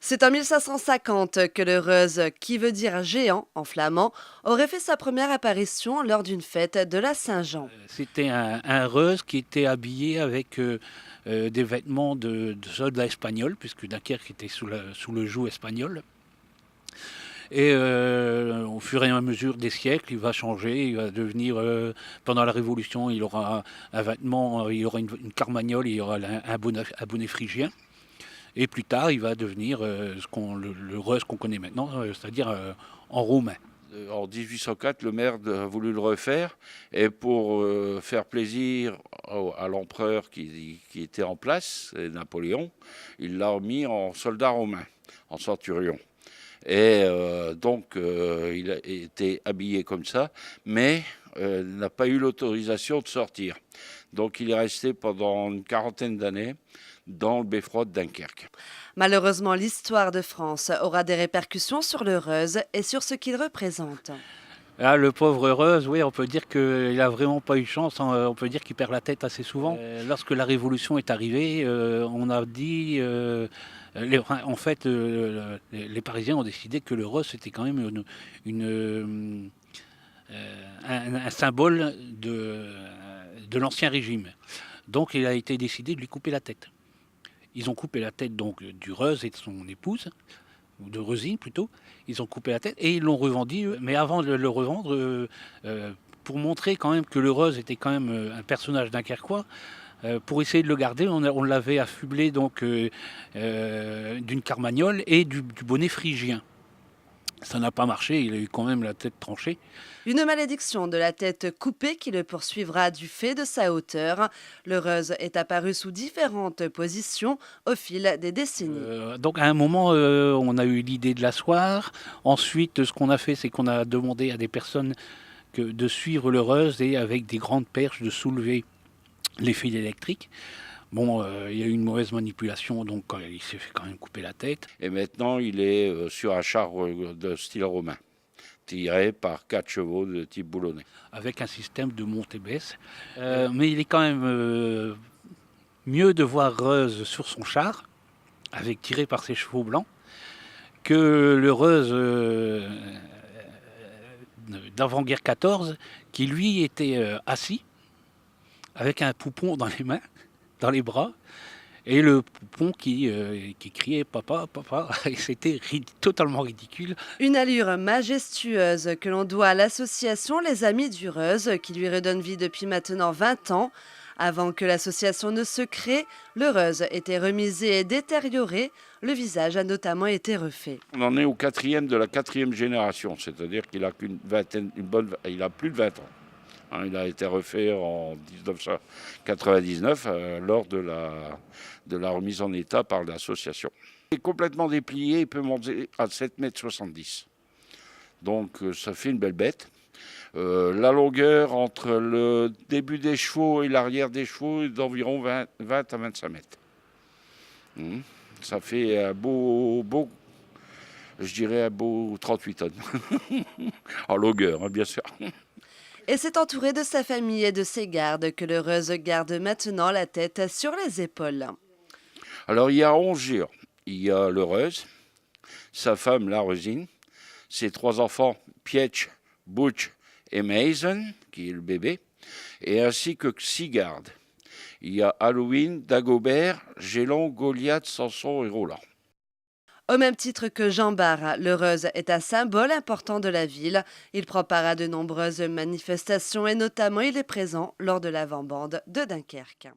C'est en 1550 que le reuse, qui veut dire géant en flamand, aurait fait sa première apparition lors d'une fête de la Saint-Jean. C'était un reuse qui était habillé avec des vêtements de soldats espagnols, puisque Dunkerque était sous le joug espagnol. Et au fur et à mesure des siècles, il va changer, il va devenir, pendant la Révolution, il aura un vêtement, il aura une carmagnole, il aura un bonnet phrygien. Et plus tard, il va devenir le reuse qu'on connaît maintenant, c'est-à-dire en roumain. En 1804, le maire a voulu le refaire et pour faire plaisir à l'empereur qui était en place, Napoléon, il l'a mis en soldat romain, en centurion. Et donc il a été habillé comme ça, mais n'a pas eu l'autorisation de sortir. Donc il est resté pendant une quarantaine d'années dans le beffroi de Dunkerque. Malheureusement, l'histoire de France aura des répercussions sur le reuse et sur ce qu'il représente. Ah, le pauvre reuse, oui, on peut dire qu'il n'a vraiment pas eu de chance, hein, on peut dire qu'il perd la tête assez souvent. Lorsque la Révolution est arrivée, on a dit... en fait, les Parisiens ont décidé que le reuse, c'était quand même un symbole de l'ancien régime. Donc il a été décidé de lui couper la tête. Ils ont coupé la tête donc du reuse et de son épouse, ou de Rosine plutôt. Ils ont coupé la tête et ils l'ont revendu. Mais avant de le revendre, pour montrer quand même que le reuse était quand même un personnage dunkerquois, pour essayer de le garder, on l'avait affublé donc d'une carmagnole et du bonnet phrygien. Ça n'a pas marché, il a eu quand même la tête tranchée. Une malédiction de la tête coupée qui le poursuivra du fait de sa hauteur. Le reuse est apparu sous différentes positions au fil des décennies. Donc à un moment, on a eu l'idée de l'asseoir. Ensuite, ce qu'on a fait, c'est qu'on a demandé à des personnes de suivre le reuse et avec des grandes perches de soulever les fils électriques. Bon, il y a eu une mauvaise manipulation, donc il s'est fait quand même couper la tête. Et maintenant, il est sur un char de style romain, tiré par 4 chevaux de type boulonnais. Avec un système de montée-baisse. Mais il est quand même mieux de voir reuse sur son char, avec tiré par ses chevaux blancs, que le reuse d'avant-guerre 14, qui lui était assis, avec un poupon dans les mains, dans les bras, et le poupon qui criait « papa, papa », et c'était totalement ridicule. Une allure majestueuse que l'on doit à l'association Les Amis du Reuse, qui lui redonne vie depuis maintenant 20 ans. Avant que l'association ne se crée, le reuse était remisé et détérioré. Le visage a notamment été refait. On en est au 4e de la 4e génération, c'est-à-dire qu'il a il a plus de 20 ans. Il a été refait en 1999 lors de la remise en état par l'association. Il est complètement déplié, il peut monter à 7,70 m. Donc ça fait une belle bête. La longueur entre le début des chevaux et l'arrière des chevaux est d'environ 20 à 25 mètres. Ça fait un beau, je dirais un beau 38 tonnes. En longueur, hein, bien sûr. Et c'est entouré de sa famille et de ses gardes que le reuse garde maintenant la tête sur les épaules. Alors il y a 11 géants. Il y a le reuse, sa femme la Rosine, ses 3 enfants Pietch, Butch et Mason, qui est le bébé, et ainsi que 6 gardes. Il y a Halloween, Dagobert, Gélon, Goliath, Samson et Roland. Au même titre que Jean Bart, le reuse est un symbole important de la ville. Il prend part à de nombreuses manifestations et notamment il est présent lors de l'avant-bande de Dunkerque.